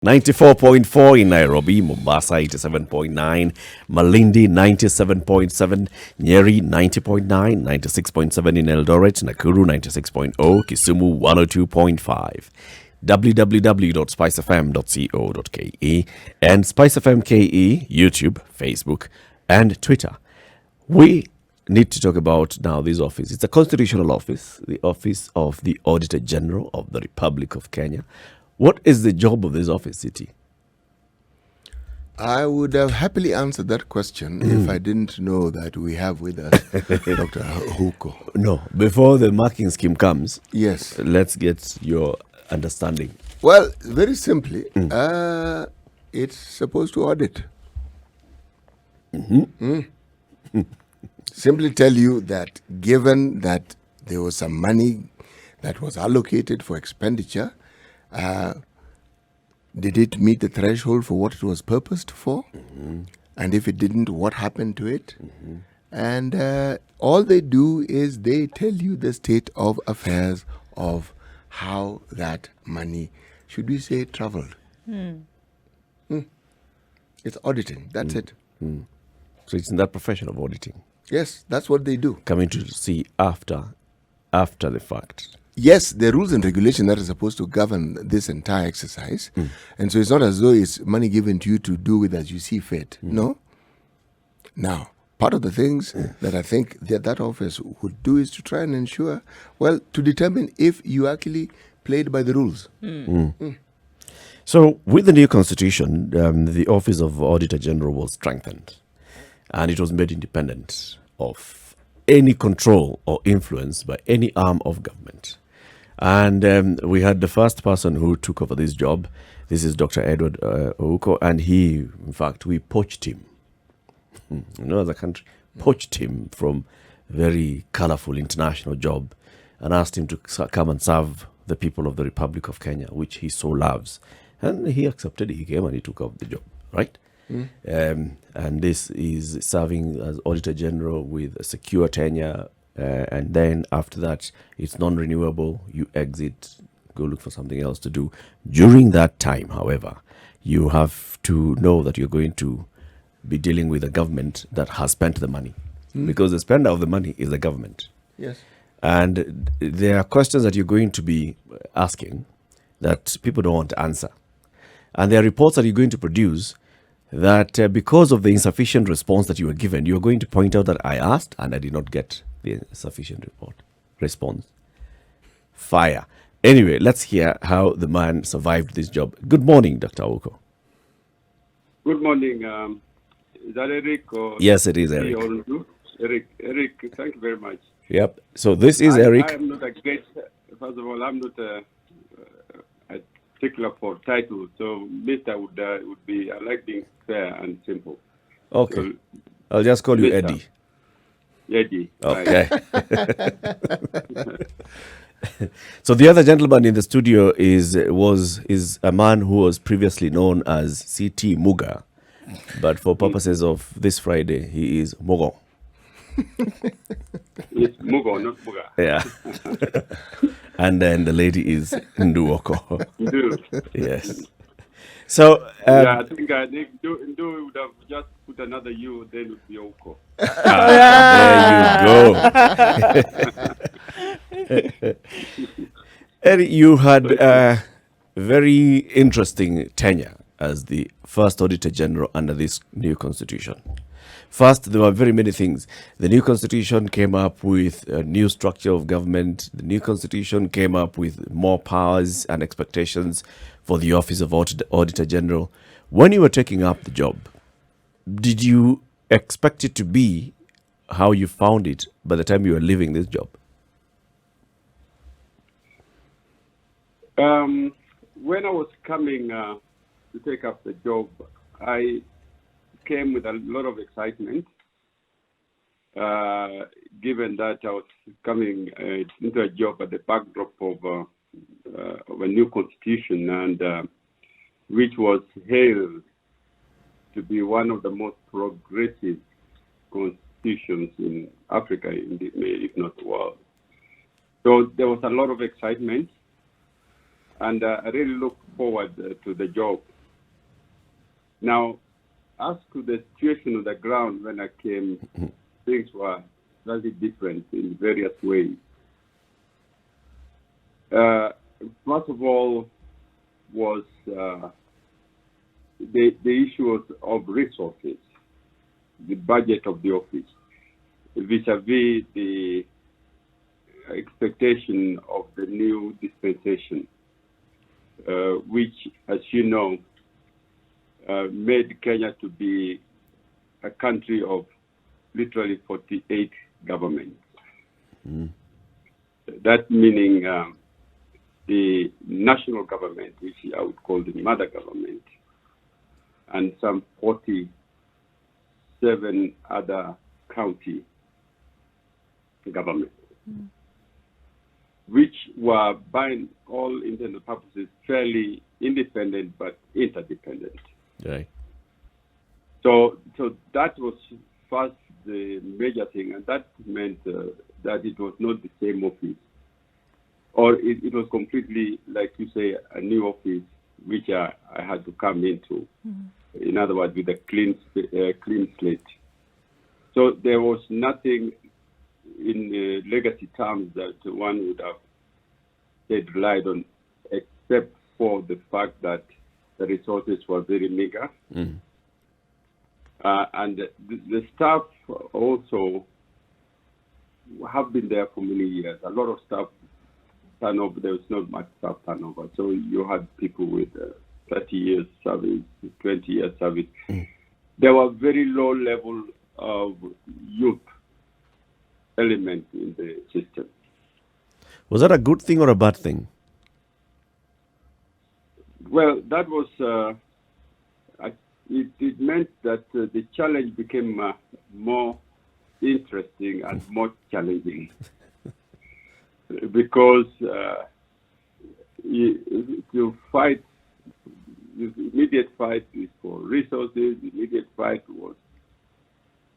94.4 in Nairobi, Mombasa 87.9, Malindi 97.7, Nyeri 90.9, 96.7 in Eldoret, Nakuru 96.0, Kisumu 102.5. www.spicefm.co.ke and SpiceFM KE, YouTube, Facebook, and Twitter. We need to talk about now this office. It's a constitutional office, the office of the Auditor-General of the Republic of Kenya. What is the job of this office, City? I would have happily answered that question if I didn't know that we have with us Dr. Ouko. No, before the marking scheme comes, Yes. let's get your understanding. Well, very simply, it's supposed to audit. Simply tell you that given that there was some money that was allocated for expenditure, did it meet the threshold for what it was purposed for? And if it didn't, what happened to it? And all they do is they tell you the state of affairs of how that money, should we say, traveled. It's auditing. That's it. So it's in that profession of auditing, Yes, that's what they do. coming to see after the fact. Yes, there are rules and regulations that are supposed to govern this entire exercise. And so it's not as though it's money given to you to do with as you see fit. No. Now, part of the things that I think that office would do is to try and ensure, well, to determine if you actually played by the rules. So, with the new constitution, the office of Auditor General was strengthened, and it was made independent of any control or influence by any arm of government. And we had the first person who took over this job. This is Dr. Edward Ouko, and he, in fact, we poached him. As a country, poached him from a very colorful international job and asked him to come and serve the people of the Republic of Kenya, which he so loves. And he accepted. He came and he took up the job, right? And this is serving as Auditor General with a secure tenure. And then after that, it's non-renewable. You exit, go look for something else to do. During that time, however, you have to know that you're going to be dealing with a government that has spent the money, because the spender of the money is the government. Yes. And there are questions that you're going to be asking that people don't want to answer. And there are reports that you're going to produce that because of the insufficient response that you were given, you're going to point out that I asked and I did not get the sufficient response. Fire. Anyway, let's hear how the man survived this job. Good morning, Dr. Ouko. Good morning. Is that Eric? Or Yes, it is Eric. Eric, thank you very much. Yep. So this is Eric. I am not a great, first of all, I'm not a particular for title. So Mr. would be, I like being fair and simple. Okay. So, I'll just call you Mr. Eddie. Eddie. Okay. So the other gentleman in the studio is a man who was previously known as CT Muga, but for purposes of this Friday, he is Mogo. It's Mugo, not Muga. Yeah. And then the lady is Nduoko. Yes. So Yeah, I think Ndu would have just put another U, then it would be Ouko. There you go. Eddie, you had a very interesting tenure as the first Auditor General under this new constitution. First, there were very many things. The new constitution came up with a new structure of government. The new constitution came up with more powers and expectations for the office of Auditor General. When you were taking up the job, did you expect it to be how you found it by the time you were leaving this job? When I was coming to take up the job, I came with a lot of excitement, given that I was coming into a job at the backdrop of a new constitution, and which was hailed to be one of the most progressive constitutions in Africa, if not the world. So there was a lot of excitement. and I really look forward to the job. Now, as to the situation on the ground when I came, things were slightly different in various ways. First of all, was the issue of resources, the budget of the office, vis-a-vis the expectation of the new dispensation, which, as you know, made Kenya to be a country of literally 48 governments. That meaning the national government, which I would call the mother government, and some 47 other county governments, which were, by all intents and purposes, fairly independent but interdependent. Right. So that was first the major thing, and that meant that it was not the same office, or it was completely, like you say, a new office which I had to come into. In other words, with a clean slate. So there was nothing in legacy terms that one would have said relied on, except for the fact that the resources were very meager. And the staff also have been there for many years. A lot of staff turnover, there was not much staff turnover. So you had people with 30 years service, 20 years service. There were very low level of youth element in the system. Was that a good thing or a bad thing? Well, that was, it meant that the challenge became more interesting and more challenging because you fight, the immediate fight is for resources, the immediate fight was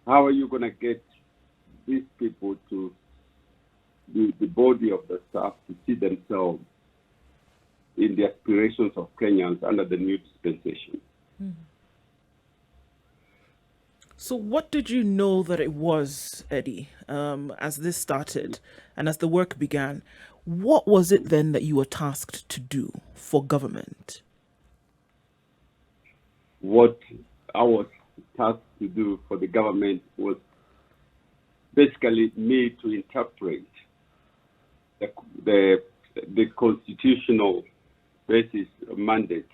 how are you going to get these people to, the body of the staff to see themselves in the aspirations of Kenyans under the new dispensation. So what did you know that it was, Eddie, as this started and as the work began? What was it then that you were tasked to do for government? What I was tasked to do for the government was basically me to interpret the constitutional basis mandate,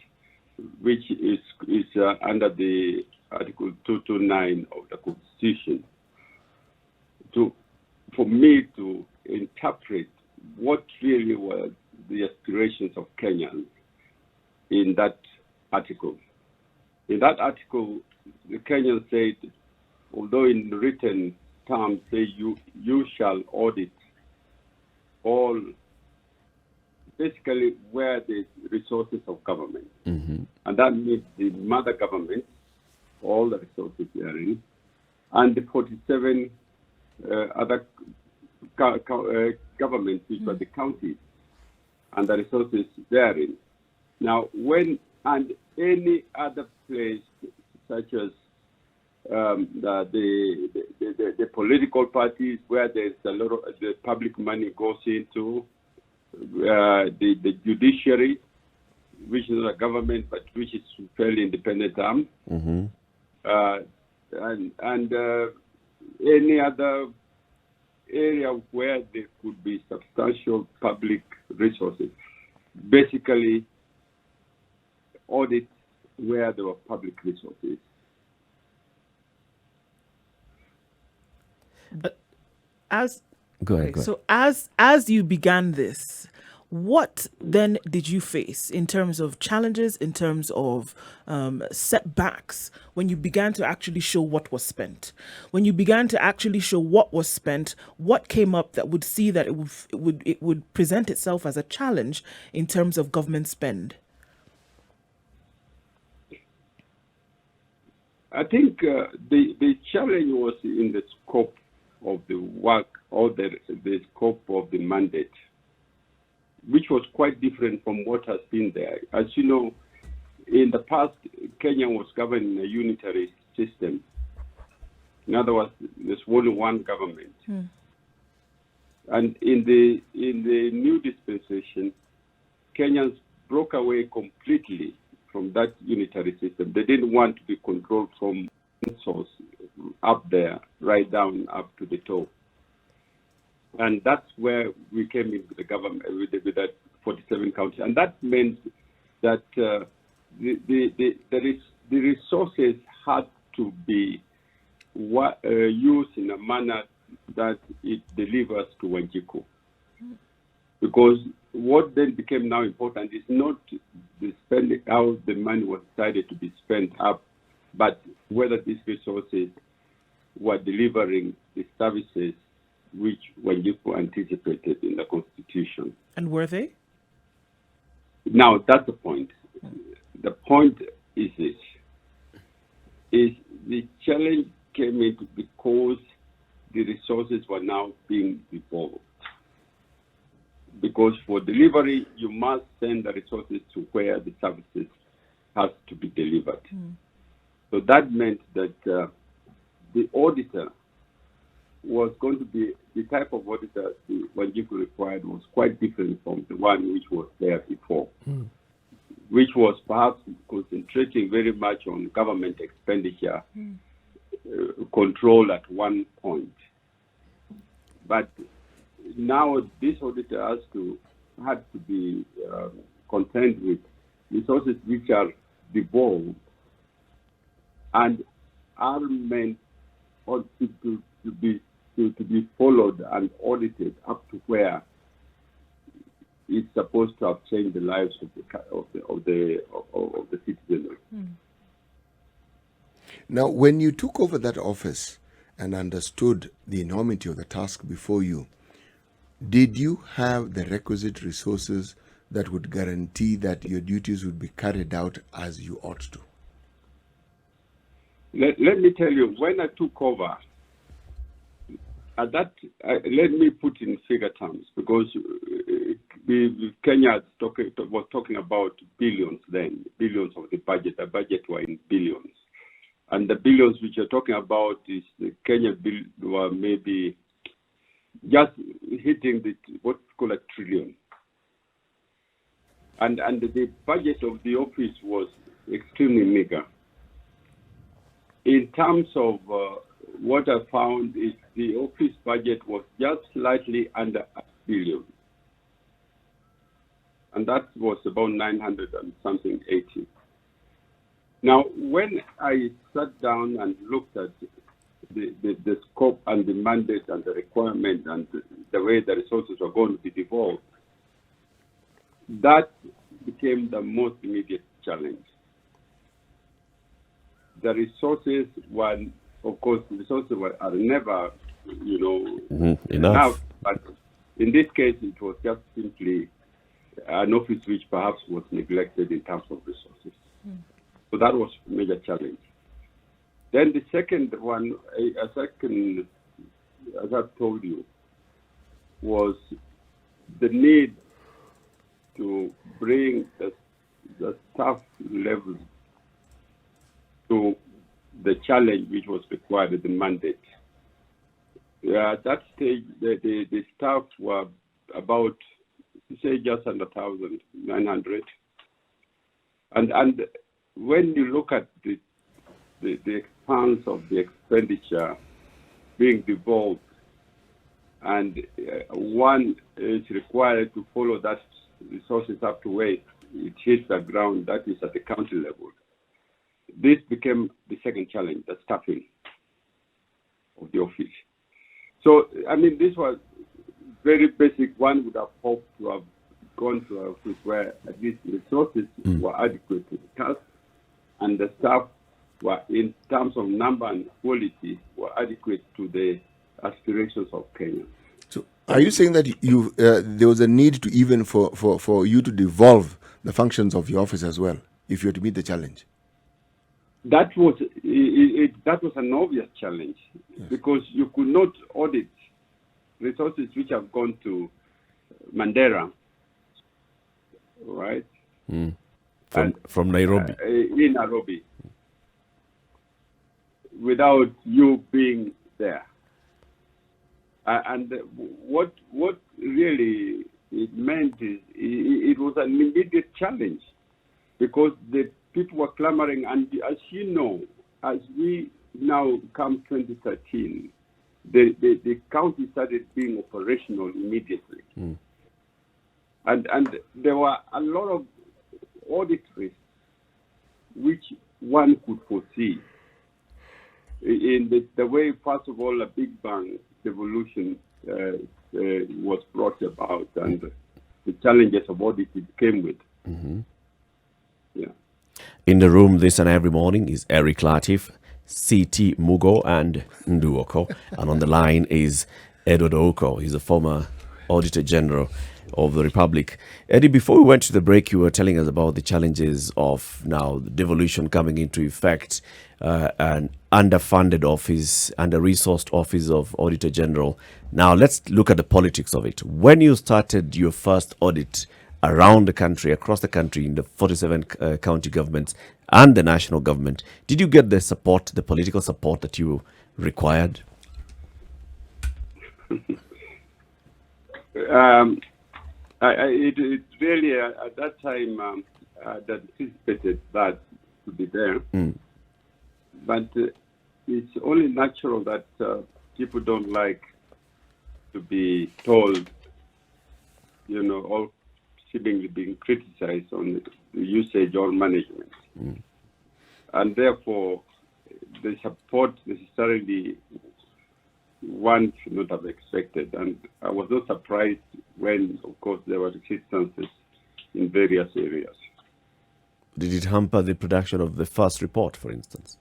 which is under the Article 229 of the Constitution, for me to interpret what really were the aspirations of Kenyans in that article. In that article, the Kenyans said, although in written terms, say you shall audit all, basically where the resources of government. And that means the mother government, all the resources therein, and the 47 other governments, which were the counties, and the resources therein. Now, when and any other place, such as the political parties, where there's a lot of the public money goes into, the judiciary, which is not a government, but which is fairly independent arm, and any other area where there could be substantial public resources. Basically, audit where there were public resources. But Go ahead. so as you began this, what then did you face in terms of challenges, in terms of setbacks, when you began to actually show what was spent? When you began to actually show what was spent, what came up that would see that it would present itself as a challenge in terms of government spend? I think the challenge was in the scope of the work or the scope of the mandate, which was quite different from what has been there. As you know, in the past, Kenya was governed in a unitary system. In other words, there's only one government. And in the new dispensation, Kenyans broke away completely from that unitary system. They didn't want to be controlled from source up there, right down up to the top. And that's where we came into the government with that 47 counties. And that meant that the resources had to be used in a manner that it delivers to Wanjiku. Because what then became now important is not the spending, how the money was decided to be spent up, but whether these resources were delivering the services which Wanjiku anticipated in the Constitution. And were they? Now, that's the point. The point is this, is the challenge came in because the resources were now being devolved. Because for delivery, you must send the resources to where the services has to be delivered. So that meant that the auditor was going to be, the type of auditor Wanjiku required was quite different from the one which was there before, which was perhaps concentrating very much on government expenditure control at one point. But now this auditor had to be content with resources which are devolved and are meant to be followed and audited up to where it's supposed to have changed the lives of the citizens. Now, when you took over that office and understood the enormity of the task before you, did you have the requisite resources that would guarantee that your duties would be carried out as you ought to? Let me tell you, when I took over, let me put in figure terms, because Kenya was talking about billions then, billions of the budget. The budget were in billions. And the billions which you're talking about is the Kenya bill were maybe just hitting what we call a trillion. And the budget of the office was extremely meager. In terms of what I found is the office budget was just slightly under $1 billion. And that was about 900 and something 80. Now, when I sat down and looked at the scope and the mandate and the requirement and the way the resources were going to be devolved, that became the most immediate challenge. The resources were, of course, are never, enough. But in this case, it was just simply an office which perhaps was neglected in terms of resources. So that was a major challenge. Then the second one, as I've told you, was the need to bring the staff level to the challenge which was required in the mandate. At that stage, the staff were about, say, just under 1,900. And when you look at the expanse of the expenditure being devolved, and one is required to follow that resources up to where it hits the ground, that is at the county level. This became the second challenge, the staffing of the office. So, I mean, this was very basic. One would have hoped to have gone to an office where at least resources were adequate to the task, and the staff were, in terms of number and quality, were adequate to the aspirations of Kenya. So, are you saying that there was a need to even for you to devolve the functions of your office as well, if you were to meet the challenge? That was an obvious challenge, because you could not audit resources which have gone to Mandera right? From Nairobi. In Nairobi, without you being there. And what really it meant is it was an immediate challenge, because the people were clamoring, and as you know, as we now come 2013, the county started being operational immediately. And there were a lot of audit risks which one could foresee in the way, first of all, a big bang devolution was brought about, and the challenges of audit it came with. Yeah. In the room this and every morning is Eric Latif, CT Mugo, and Nduoko. And on the line is Edward Ouko. He's a former Auditor-General of the Republic. Eddie, before we went to the break, you were telling us about the challenges of now the devolution coming into effect, an underfunded office, under-resourced office of Auditor-General. Now, let's look at the politics of it. When you started your first audit around the country, across the country, in the 47 county governments and the national government, did you get the support, the political support that you required? It really, at that time, I'd anticipated that to be there. But it's only natural that people don't like to be told, or seemingly being criticized on the usage or management. And therefore, the support necessarily one should not have expected. And I was not surprised when, of course, there were resistances in various areas. Did it hamper the production of the first report, for instance?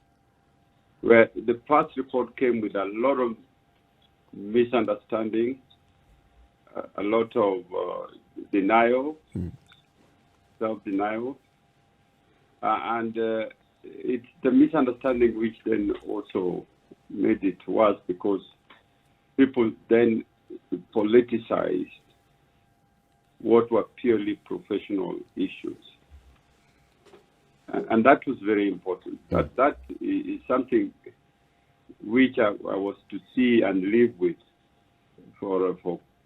Well, the first report came with a lot of misunderstanding, a lot of denial, self-denial, and it's the misunderstanding which then also made it worse, because people then politicized what were purely professional issues. And that was very important. That is something which I was to see and live with for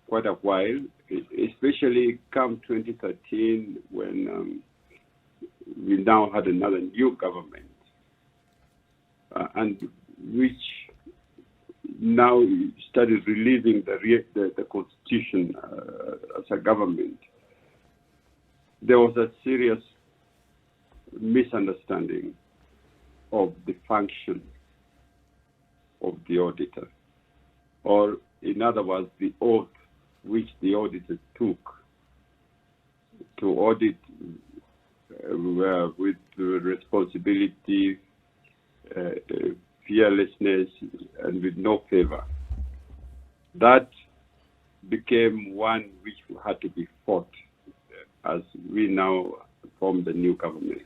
quite a while, especially come 2013, when we now had another new government, and which now started reliving the constitution as a government. There was a serious misunderstanding of the function of the auditor, or in other words, the oath which the auditor took to audit with responsibility, fearlessness, and with no favor. That became one which had to be fought as we now form the new government.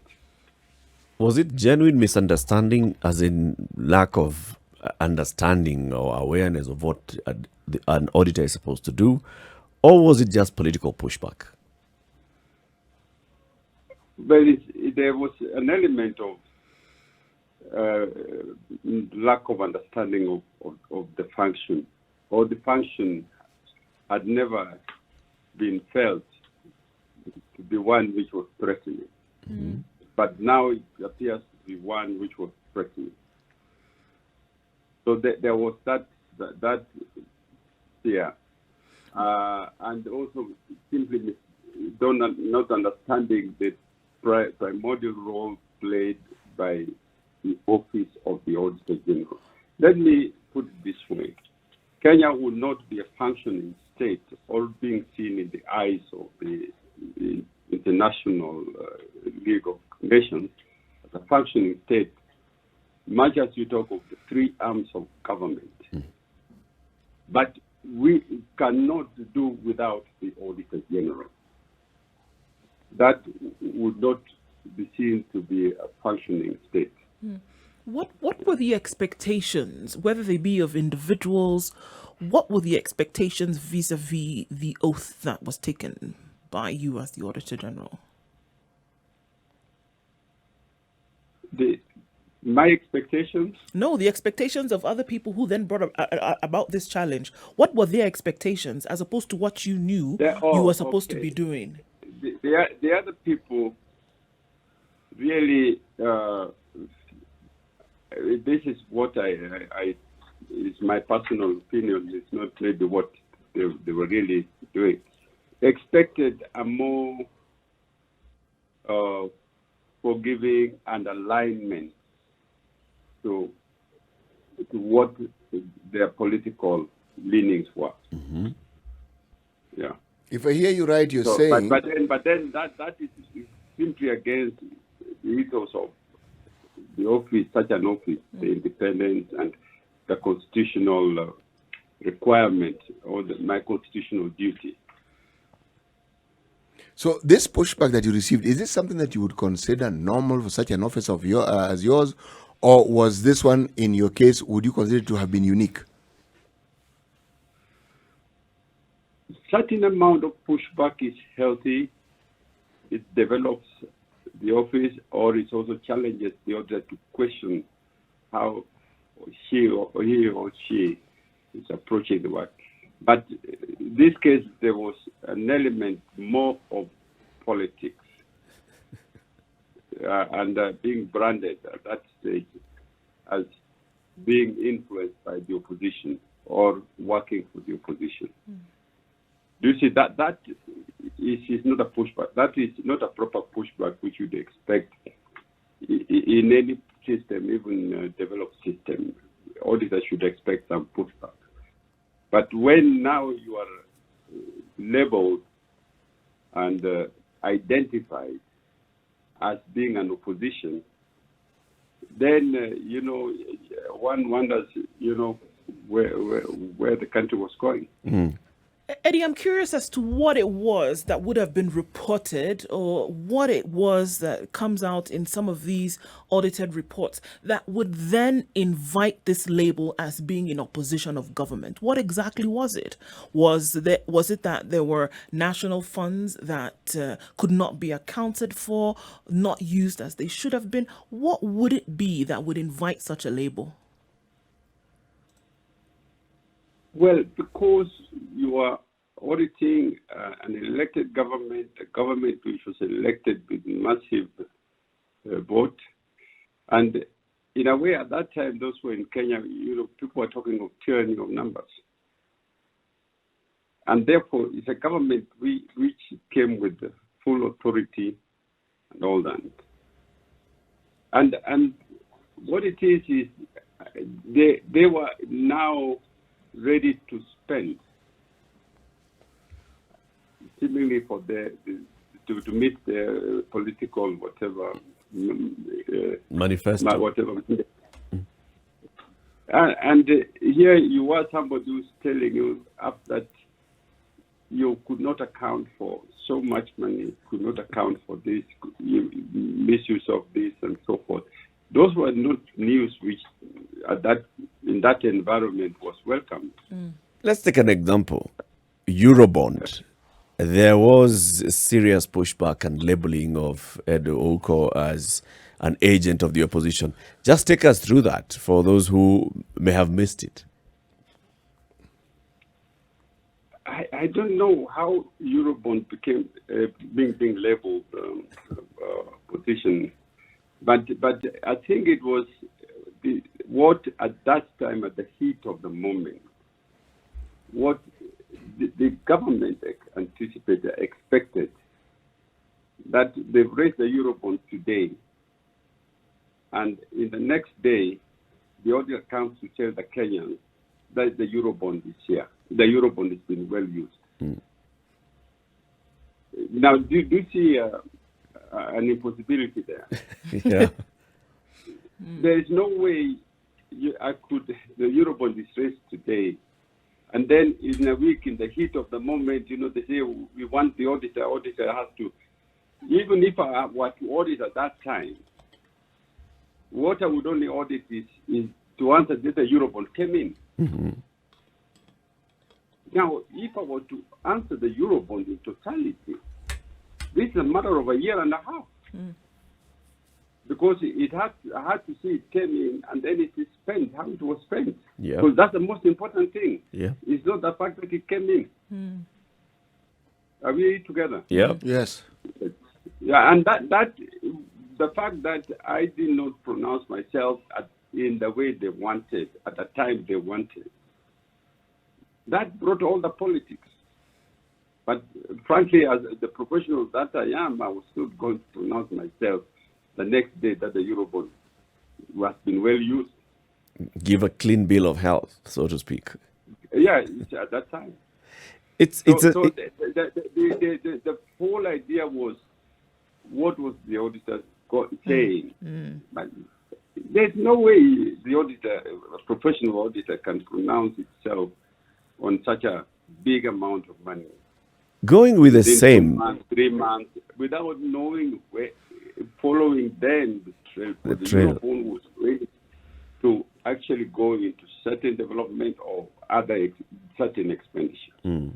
Was it genuine misunderstanding, as in lack of understanding or awareness of what an auditor is supposed to do, or was it just political pushback? Well, there was an element of lack of understanding of the function, or the function had never been felt to be one which was threatening. But now it appears to be one which was threatening. So there was that fear, and also simply not understanding the primordial role played by the office of the Auditor-General. Let me put it this way. Kenya would not be a functioning state, or being seen in the eyes of the International League of Nations as a functioning state, much as you talk of the three arms of government. But we cannot do without the Auditor-General. That would not be seen to be a functioning state. What were the expectations, whether they be of individuals? What were the expectations vis-a-vis the oath that was taken? by you as the Auditor General? My expectations? No, the expectations of other people who then brought about this challenge. What were their expectations as opposed to what you knew you were supposed to be doing? The other people really, this is what I it's my personal opinion. It's not maybe what they were really doing. They expected a more forgiving and alignment to what their political leanings were. Mm-hmm. Yeah. If I hear you right, you're saying... But then that is simply against the ethos of the office, such an office, the independence and the constitutional requirement or my constitutional duty. So this pushback that you received, is this something that you would consider normal for such an office of as yours? Or was this one, in your case, would you consider it to have been unique? Certain amount of pushback is healthy. It develops the office, or it also challenges the auditor to question how he or she is approaching the work. But in this case, there was an element more of politics and being branded at that stage as being influenced by the opposition or working for the opposition. Do you see that is not a pushback? That is not a proper pushback which you'd expect in any system, even a developed system. Auditors should expect some pushback. But when now you are labeled and identified as being an opposition, then, one wonders, where the country was going. Mm. Eddie, I'm curious as to what it was that would have been reported or what it was that comes out in some of these audited reports that would then invite this label as being in opposition of government. What exactly was it? Was it that there were national funds that could not be accounted for, not used as they should have been? What would it be that would invite such a label? Well, because you are auditing an elected government, a government which was elected with massive vote, and in a way at that time, those were in Kenya, people were talking of tyranny of numbers. And therefore, it's a government which came with full authority and all that. And what it is they were now ready to spend, seemingly for to meet their political whatever manifesto. Whatever. And here you are somebody who's telling you up that you could not account for so much money, could not account for this, misuse of this and so forth. Those were not news which in that environment was welcomed. Let's take an example. Eurobond. There was serious pushback and labeling of Edward Ouko as an agent of the opposition. Just take us through that for those who may have missed it. I don't know how Eurobond became being labeled position. But I think it was what at that time, at the heat of the moment, what the government anticipated, expected, that they've raised the Eurobond today, and in the next day, the auditor comes to tell the Kenyans that the Eurobond is here. The Eurobond has been well used. Mm. Now, do you see an impossibility there? Yeah. There is no way the Eurobond is raised today, and then in a week, in the heat of the moment, they say we want the auditor has to, even if I were to audit at that time, what I would only audit is to answer that the Eurobond came in. Mm-hmm. Now, if I were to answer the Eurobond in totality, this is a matter of a year and a half. Because it had to see it came in and then it is spent, how it was spent. Yeah. Because that's the most important thing. Yeah. It's not the fact that it came in. Are we together? Yeah. Yes. Yeah, and that the fact that I did not pronounce myself in the way they wanted, at the time they wanted, that brought all the politics. But frankly, as the professional that I am, I was still going to pronounce myself the next day that the Eurobond has been well used. Give a clean bill of health, so to speak. Yeah, at that time. The whole idea was, what was the auditor saying? But there's no way the auditor, a professional auditor, can pronounce itself on such a big amount of money. Going with the Within same 2 months, 3 months, without knowing where, following then the trail. Eurobond was ready to actually go into certain development or other certain expenditure.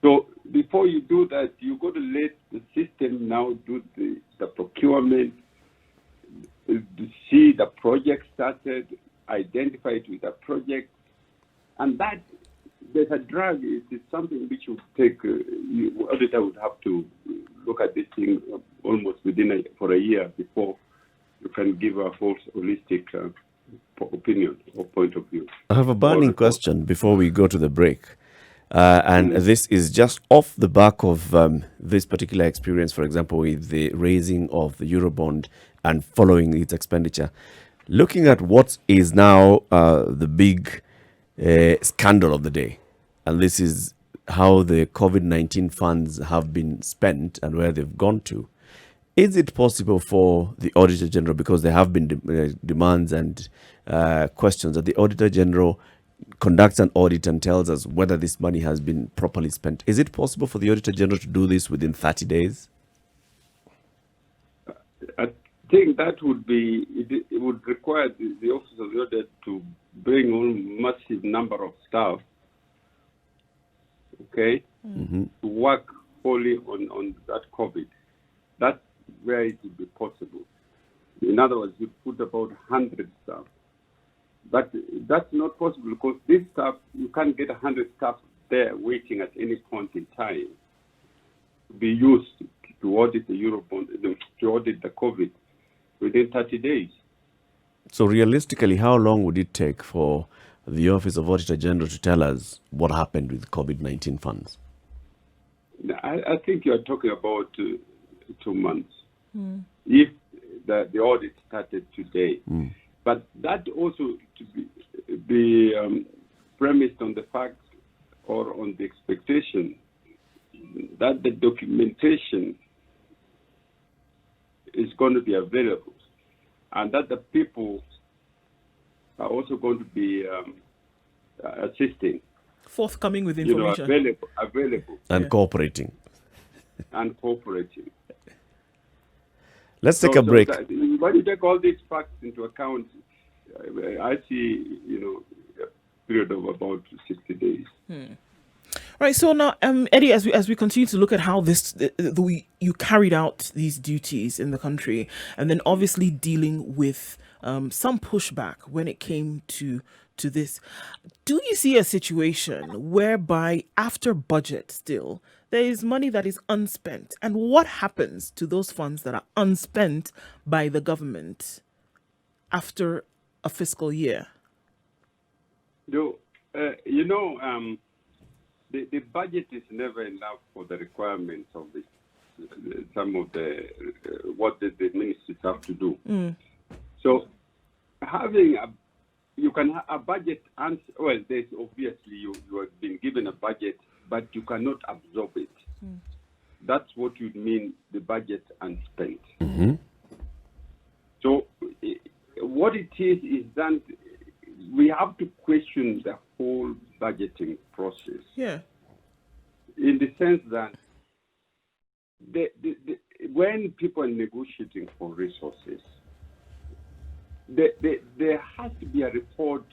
So before you do that, you got to let the system now do the procurement, to see the project started, identify it with a project, and that there's a drag. It's something which you take. Auditor would have to look at this thing almost for a year before you can give a full holistic opinion or point of view. I have a burning question before we go to the break. And this is just off the back of this particular experience, for example, with the raising of the Eurobond and following its expenditure. Looking at what is now the big scandal of the day, and this is how the COVID-19 funds have been spent and where they've gone to. Is it possible for the Auditor-General, because there have been demands and questions, that the Auditor-General conducts an audit and tells us whether this money has been properly spent? Is it possible for the Auditor-General to do this within 30 days? I think that would be, it would require the Office of the Audit to bring on massive number of staff, okay, to work wholly on that COVID. That's where it would be possible. In other words, you put about 100 staff. But that's not possible because this staff, you can't get 100 staff there waiting at any point in time to be used to audit the Eurobond, to audit the COVID within 30 days. So realistically, how long would it take for the Office of Auditor General to tell us what happened with COVID-19 funds? I think you're talking about 2 months. If the audit started today. But that also to be premised on the fact or on the expectation that the documentation is going to be available and that the people are also going to be assisting. Forthcoming with information. Available. And cooperating. And cooperating. Let's take a break. When you take all these facts into account, I see, a period of about 60 days. Right. So now, Eddie, as we continue to look at how you carried out these duties in the country, and then obviously dealing with some pushback when it came to this, do you see a situation whereby after budget still there is money that is unspent, and what happens to those funds that are unspent by the government after a fiscal year? The budget is never enough for the requirements of some of what the ministries have to do. So having a budget, there's obviously you have been given a budget, but you cannot absorb it. That's what would mean the budget unspent. So what it is that we have to question the whole budgeting process. Yeah. In the sense that when people are negotiating for resources, there has to be a report,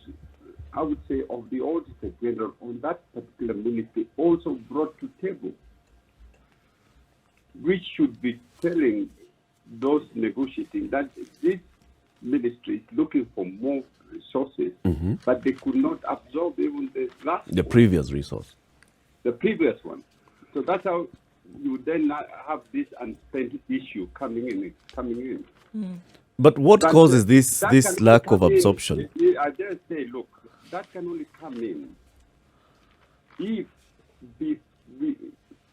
I would say, of the Auditor-General on that particular ministry also brought to table. which should be telling those negotiating that this ministry is looking for more resources, but they could not absorb even the previous resource. The previous one. So that's how you then have this unspent issue coming in. But what causes this lack of absorption? I dare say, look, that can only come in if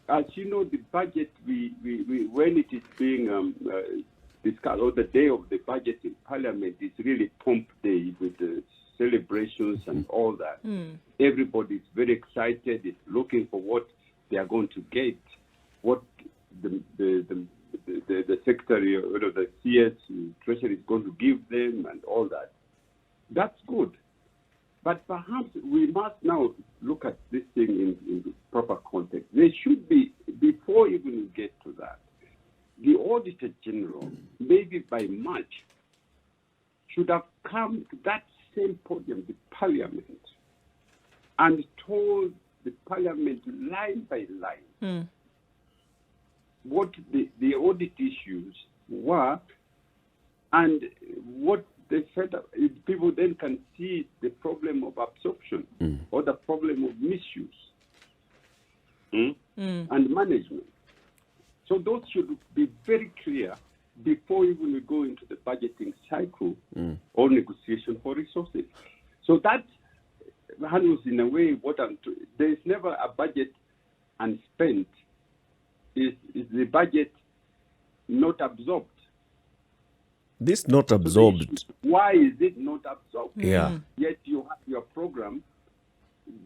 as you know, the budget, we when it is being discussed, or the day of the budget in Parliament, is really pomp day with the celebrations and all that. Everybody is very excited, is looking for what they are going to get, what the secretary or the CS treasury is going to give them and all that. That's good. But perhaps we must now look at this thing in the proper context. There should be, before even we get to that, the Auditor-General, maybe by March, should have come to that same podium, the Parliament, and told the Parliament line by line what the audit issues were and what they said. People then can see the problem of absorption or the problem of misuse and management. So those should be very clear before even we go into the budgeting cycle or negotiation for resources. So that handles in a way what there is never a budget unspent. Is the budget not absorbed? This not absorbed. Why is it not absorbed? Yeah. Yet you have your program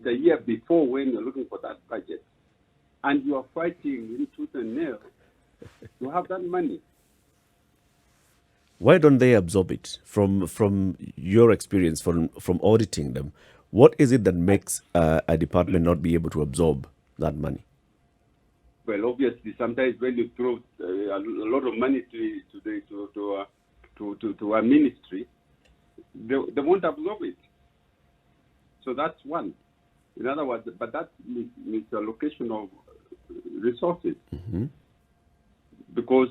the year before when you're looking for that budget, and you are fighting in tooth and nail to have that money. Why don't they absorb it? From your experience, from auditing them, what is it that makes a department not be able to absorb that money? Well, obviously, sometimes when you throw a lot of money to a ministry, they won't absorb it. So that's one. In other words, but that's misallocation of resources because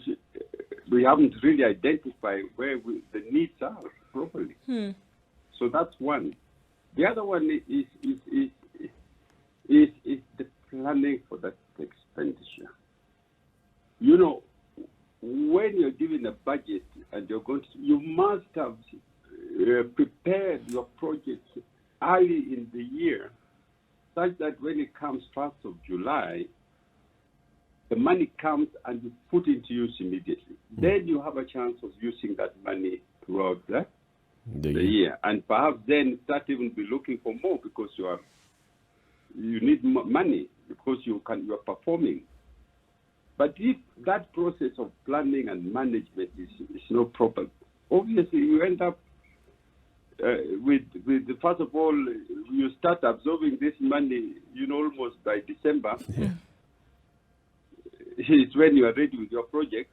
we haven't really identified where the needs are properly. So that's one. The other one is the planning for that expenditure. You know, when you're giving a budget and you must have prepared your project early in the year, such that when it comes 1st of July, the money comes and you put into use immediately. Then you have a chance of using that money throughout the year, and perhaps then start even be looking for more because you need money because you are performing. But if that process of planning and management is not proper, obviously you end up with first of all, you start absorbing this money, almost by December. It's when you are ready with your project.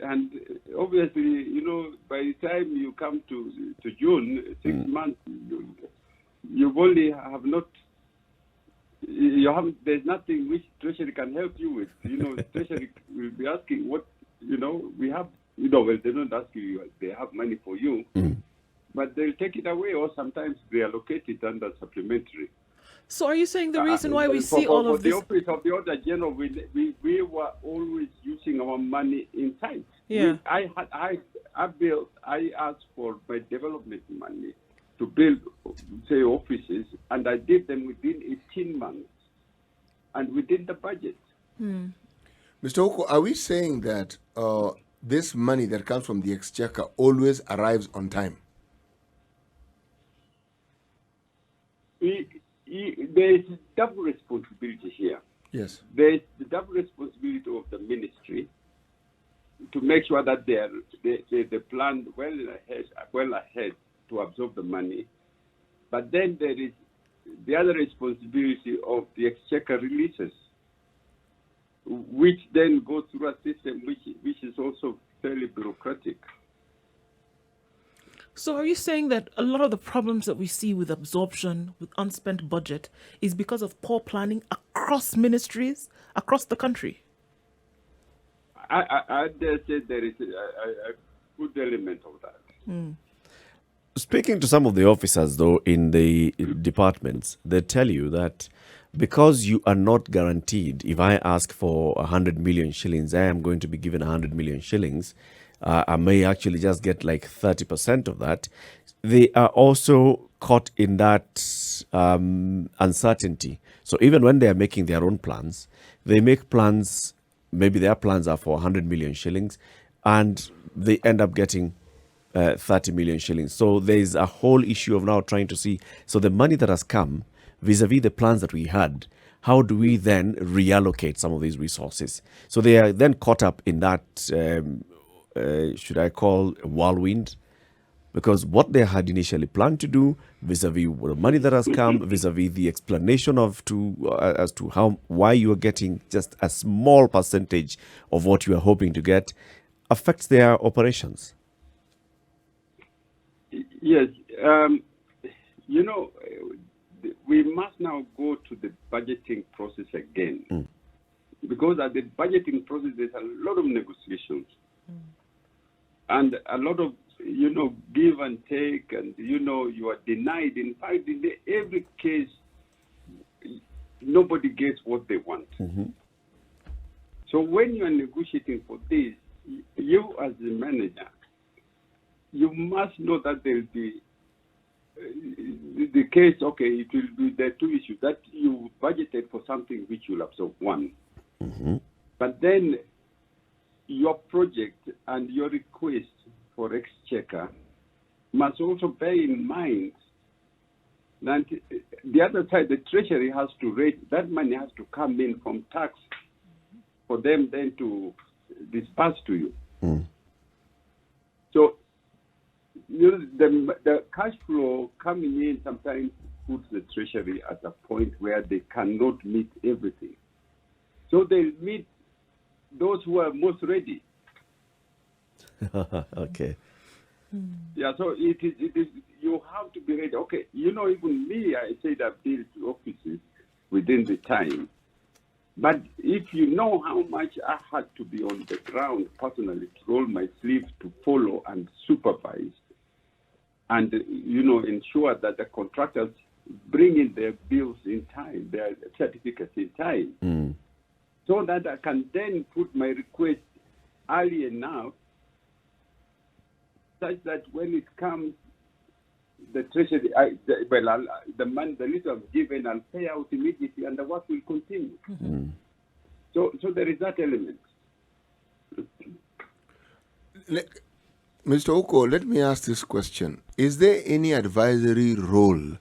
And obviously, by the time you come to June, 6 months, you only have not. There's nothing which Treasury can help you with. Treasury will be asking what, we have, well, they don't ask you, they have money for you, but they'll take it away or sometimes they allocate it under supplementary. So are you saying the reason why we see all of this? For the Office of the Auditor-General, we were always using our money in time. Yeah. I asked for my development money to build, say, offices, and I did them within 18 months and within the budget. Mr. Ouko, are we saying that this money that comes from the exchequer always arrives on time? There is double responsibility here. Yes. There is the double responsibility of the ministry to make sure that they plan well ahead to absorb the money. But then there is the other responsibility of the exchequer releases, which then go through a system which is also fairly bureaucratic. So are you saying that a lot of the problems that we see with absorption, with unspent budget, is because of poor planning across ministries, across the country? I dare say there is a good element of that. Speaking to some of the officers, though, in the departments, they tell you that because you are not guaranteed, if I ask for 100 million shillings, I am going to be given 100 million shillings. I may actually just get like 30% of that. They are also caught in that uncertainty. So even when they are making their own plans, they make plans, maybe their plans are for 100 million shillings, and they end up getting 30 million shillings. So there's a whole issue of now trying to see, so the money that has come vis-a-vis the plans that we had, how do we then reallocate some of these resources? So they are then caught up in that, should I call, whirlwind? Because what they had initially planned to do vis-a-vis the money that has come, vis-a-vis the explanation as to why you are getting just a small percentage of what you are hoping to get, affects their operations. Yes, we must now go to the budgeting process again, because at the budgeting process there's a lot of negotiations and a lot of give and take, and you are denied. In fact, in every case, nobody gets what they want. So when you are negotiating for this, you as the manager, you must know that there will be the case. Okay, it will be the two issues that you budgeted for something which you'll absorb one, but then your project and your request for exchequer must also bear in mind that the other side, the treasury, has to raise that money, has to come in from tax for them then to disperse to you. So the cash flow coming in sometimes puts the treasury at a point where they cannot meet everything. So they meet those who are most ready. Okay. Yeah, so it is. You have to be ready. Okay, even me, I said I've built offices within the time. But if you know how much I had to be on the ground personally to roll my sleeves to follow and supervise, and ensure that the contractors bring in their bills in time, their certificates in time, so that I can then put my request early enough, such that when it comes, the treasury, the money, the list I've given, I'll pay out immediately, and the work will continue. So there is that element. Mr. Ouko, let me ask this question. Is there any advisory role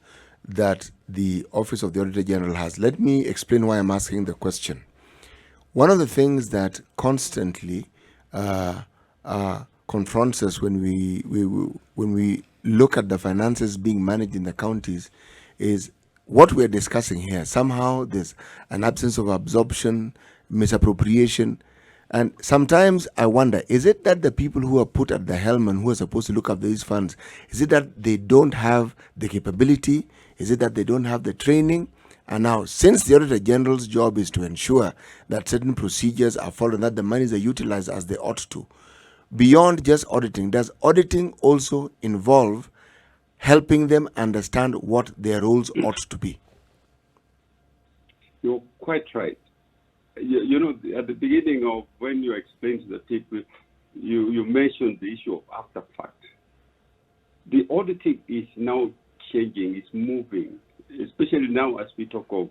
that the Office of the Auditor-General has? Let me explain why I'm asking the question. One of the things that constantly confronts us when we look at the finances being managed in the counties is what we're discussing here. Somehow there's an absence of absorption, misappropriation. And sometimes I wonder, is it that the people who are put at the helm and who are supposed to look after these funds, is it that they don't have the capability? Is it that they don't have the training? And now, since the Auditor General's job is to ensure that certain procedures are followed, that the monies are utilized as they ought to, beyond just auditing, does auditing also involve helping them understand what their roles ought to be? You're quite right. At the beginning of when you explained to the people, you mentioned the issue of after fact. The auditing is now changing, it's moving, especially now as we talk of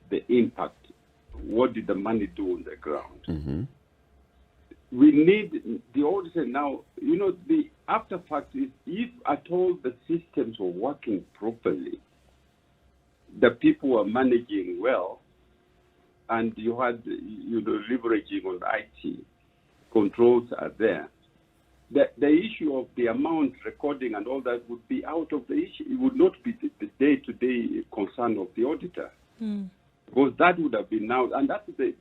the impact. What did the money do on the ground? We need the auditor now. The after fact is, if at all the systems were working properly, the people were managing well, and you had leveraging on IT, controls are there. The issue of the amount recording and all that would be out of the issue. It would not be the day-to-day concern of the auditor, because that would have been now, and that's the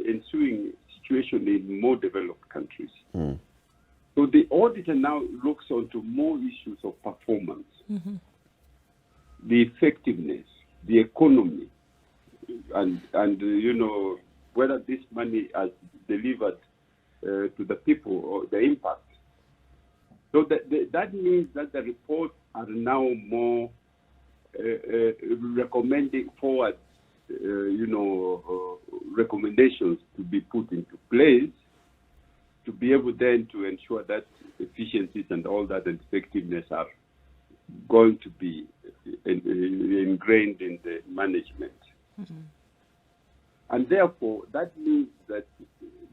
ensuing situation in more developed countries. So the auditor now looks onto more issues of performance, the effectiveness, the economy, and whether this money has delivered to the people or the impact. So that means that the reports are now more recommending forward, recommendations to be put into place to be able then to ensure that efficiencies and all that and effectiveness are going to be ingrained in the management. Mm-hmm. And therefore, that means that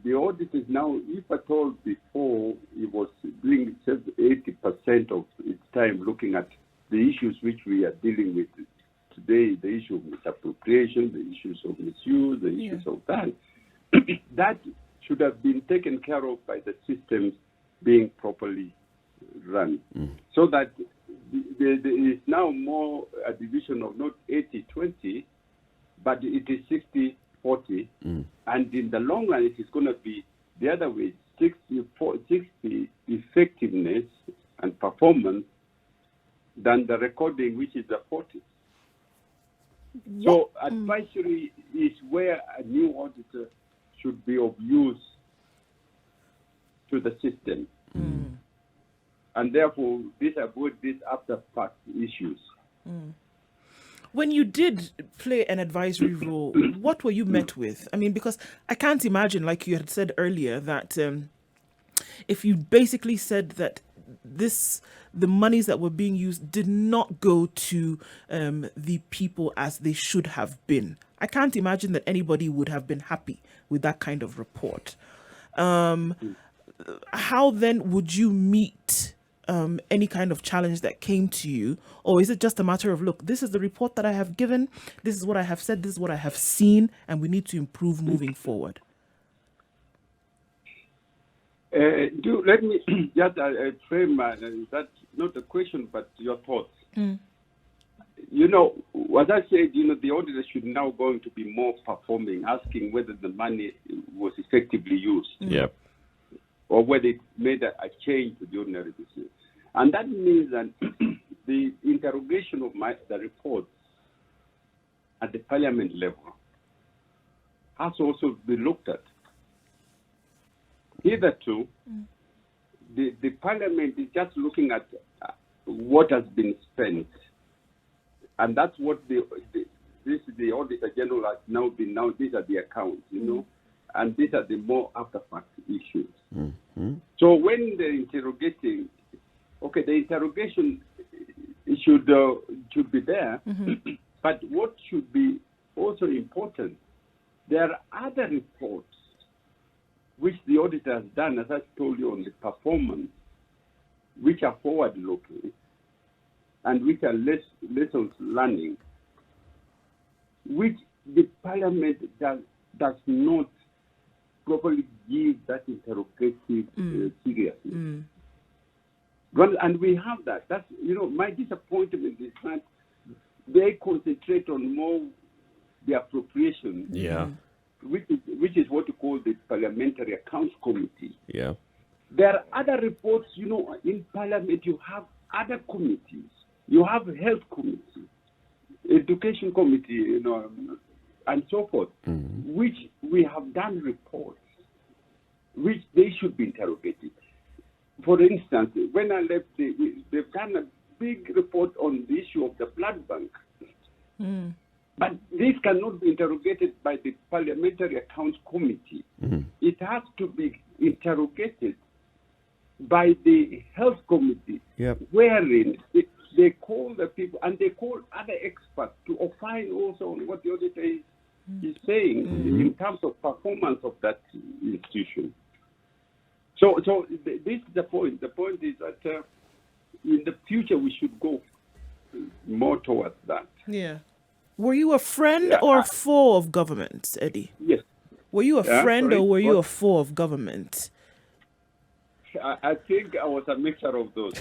the audit is now, if at all before, it was doing 80% of its time looking at the issues which we are dealing with today, the issue of misappropriation, the issues of misuse, the issues of that. That should have been taken care of by the systems being properly run. So that there is now more a division of not 80-20, but it is 60-40. And in the long run, it is going to be the other way, 60 effectiveness and performance than the recording, which is the 40. So advisory is where a new auditor should be of use to the system. And therefore, these avoid these after-fact issues. When you did play an advisory role, what were you met with? I mean, because I can't imagine, like you had said earlier, that if you basically said that the monies that were being used did not go to the people as they should have been, I can't imagine that anybody would have been happy with that kind of report. How then would you meet any kind of challenge that came to you? Or is it just a matter of, look, this is the report that I have given, this is what I have said, this is what I have seen, and we need to improve moving forward? Let me just frame that's not a question, but your thoughts. As I said, the auditor should now going to be more performing, asking whether the money was effectively used. Yep. Or whether it made a change to the ordinary business. And that means that the interrogation of the reports at the parliament level has also been looked at. Hitherto, the parliament is just looking at what has been spent. And that's what the Auditor-General has now been, these are the accounts, and these are the more after-fact issues. So when they're interrogating, the interrogation should be there, but what should be also important, there are other reports which the auditor has done, as I told you, on the performance, which are forward-looking and which are lessons learning, which the parliament does not properly give that interrogative seriousness. Well, and we have that. That's, my disappointment is that they concentrate on more the appropriation. Yeah. Which is what you call the Parliamentary Accounts Committee. Yeah. There are other reports, in Parliament you have other committees. You have Health Committee, Education Committee, and so forth, which we have done reports, which they should be interrogated. For instance, when I left, they've done a big report on the issue of the blood bank. But this cannot be interrogated by the Parliamentary Accounts Committee. It has to be interrogated by the Health Committee, wherein they call the people and they call other experts to opine also on what the auditor is saying in terms of performance of that institution. So this is the point. The point is that in the future we should go more towards that. Yeah. Were you a friend or a foe of government, Eddie? Yes. Were you a friend or were you a foe of government? I think I was a mixture of those,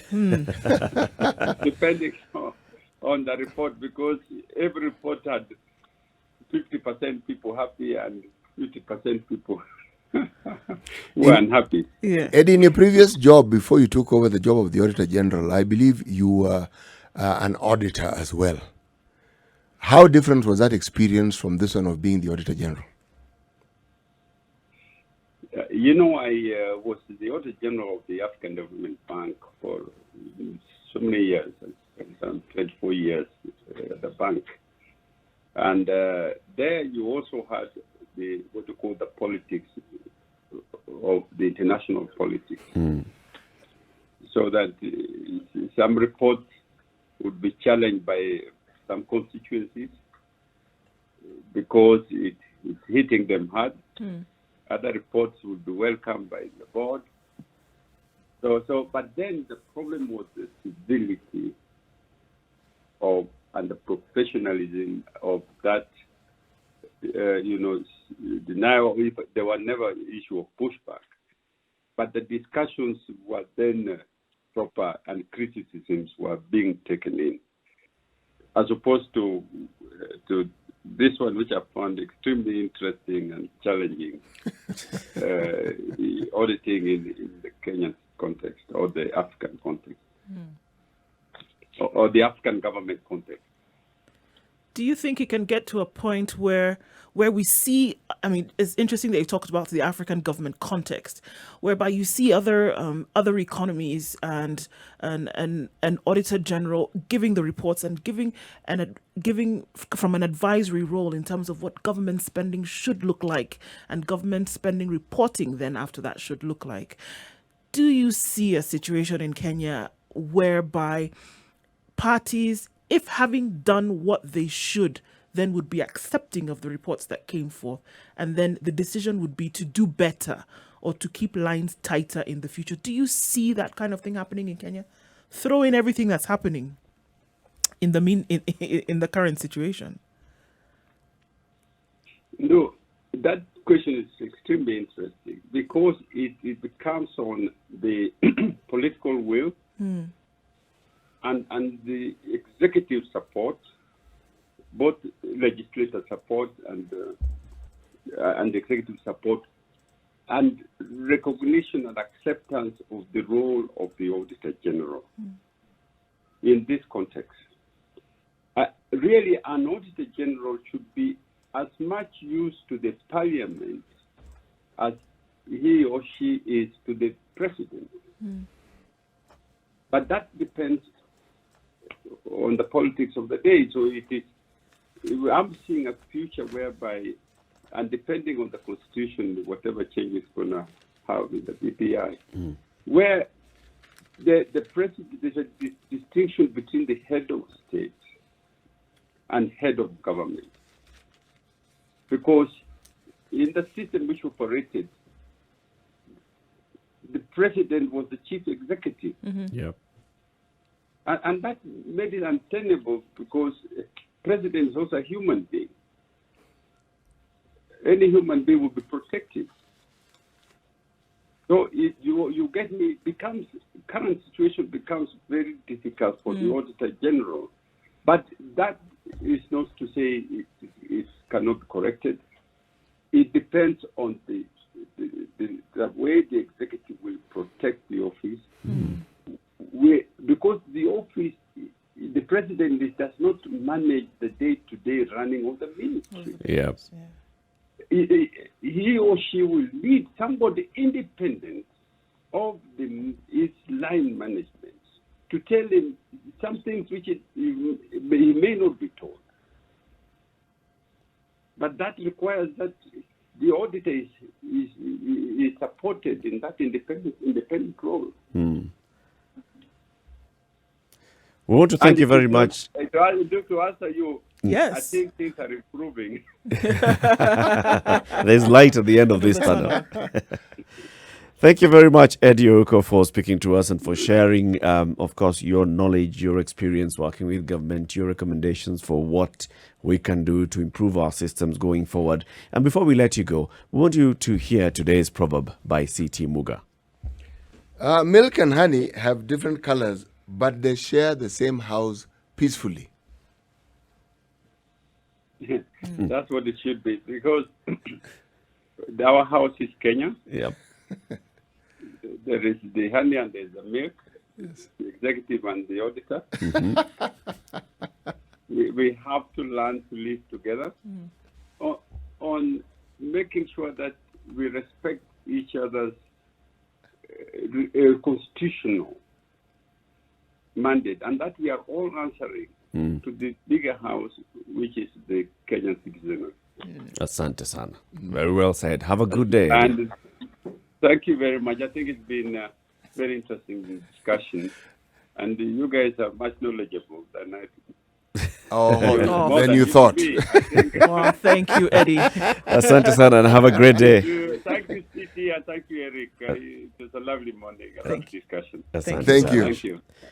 depending on the report, because every report had 50% people happy and 50% people were unhappy. Yeah. Eddie, in your previous job, before you took over the job of the Auditor-General, I believe you were an auditor as well. How different was that experience from this one of being the Auditor-General? You know, I was the Auditor-General of the African Development Bank for so many years, some 24 years at the bank. And there you also had what you call the politics of the international politics. So that some reports would be challenged by some constituencies because it's hitting them hard. Other reports would be welcomed by the board. But then the problem was the civility and the professionalism of that, denial. There was never an issue of pushback, but the discussions were then proper and criticisms were being taken in, as opposed to this one, which I found extremely interesting and challenging, auditing in the Kenyan context or the African context, or the African government context. Do you think it can get to a point where we see, I mean, it's interesting that you talked about the African government context, whereby you see other economies and an Auditor-General giving the reports and giving from an advisory role in terms of what government spending should look like and government spending reporting then after that should look like. Do you see a situation in Kenya whereby parties, if having done what they should, then would be accepting of the reports that came forth, and then the decision would be to do better or to keep lines tighter in the future? Do you see that kind of thing happening in Kenya? Throw in everything that's happening in the current situation. No, that question is extremely interesting because it becomes on the political will and the executive support, both legislative support and executive support, and recognition and acceptance of the role of the Auditor-General in this context. Really, an Auditor-General should be as much used to the Parliament as he or she is to the President. But that depends on the politics of the day. So I'm seeing a future whereby, and depending on the Constitution, whatever change is going to have in the BPI, where the President, there's a distinction between the head of state and head of government. Because in the system which operated, the President was the chief executive. Yep. And that made it untenable because the President is also a human being. Any human being will be protected. So you get me, current situation becomes very difficult for the Auditor-General. But that is not to say it cannot be corrected. It depends on the way the executive will protect the office. Because the office, the President does not manage the day-to-day running of the ministry. Yeah. He or she will lead somebody independent of its line management to tell him some things which he may not be told. But that requires that the auditor is supported in that independent role. We want to thank you very much. To answer you, Yes. I think things are improving. There's light at the end of this tunnel. Thank you very much, Edward Ouko, for speaking to us and for sharing, of course, your knowledge, your experience working with government, your recommendations for what we can do to improve our systems going forward. And before we let you go, we want you to hear today's proverb by C.T. Muga. Milk and honey have different colors, but they share the same house peacefully. That's what it should be, because our house is Kenya. Yep. There is the honey and there's the milk, the executive and the auditor. We have to learn to live together on making sure that we respect each other's constitutional mandate, and that we are all answering to the bigger house, which is the Kenyan citizenry. Asante sana. Very well said. Have a good day. And thank you very much. I think it's been a very interesting discussion, and you guys are much knowledgeable than I. Oh, than you thought. Well, thank you, Eddie. Asante sana and have a great day. Thank you, Titi, and thank you, Eric. It was a lovely morning, a lovely discussion. Asante Thank sana. you. Thank you.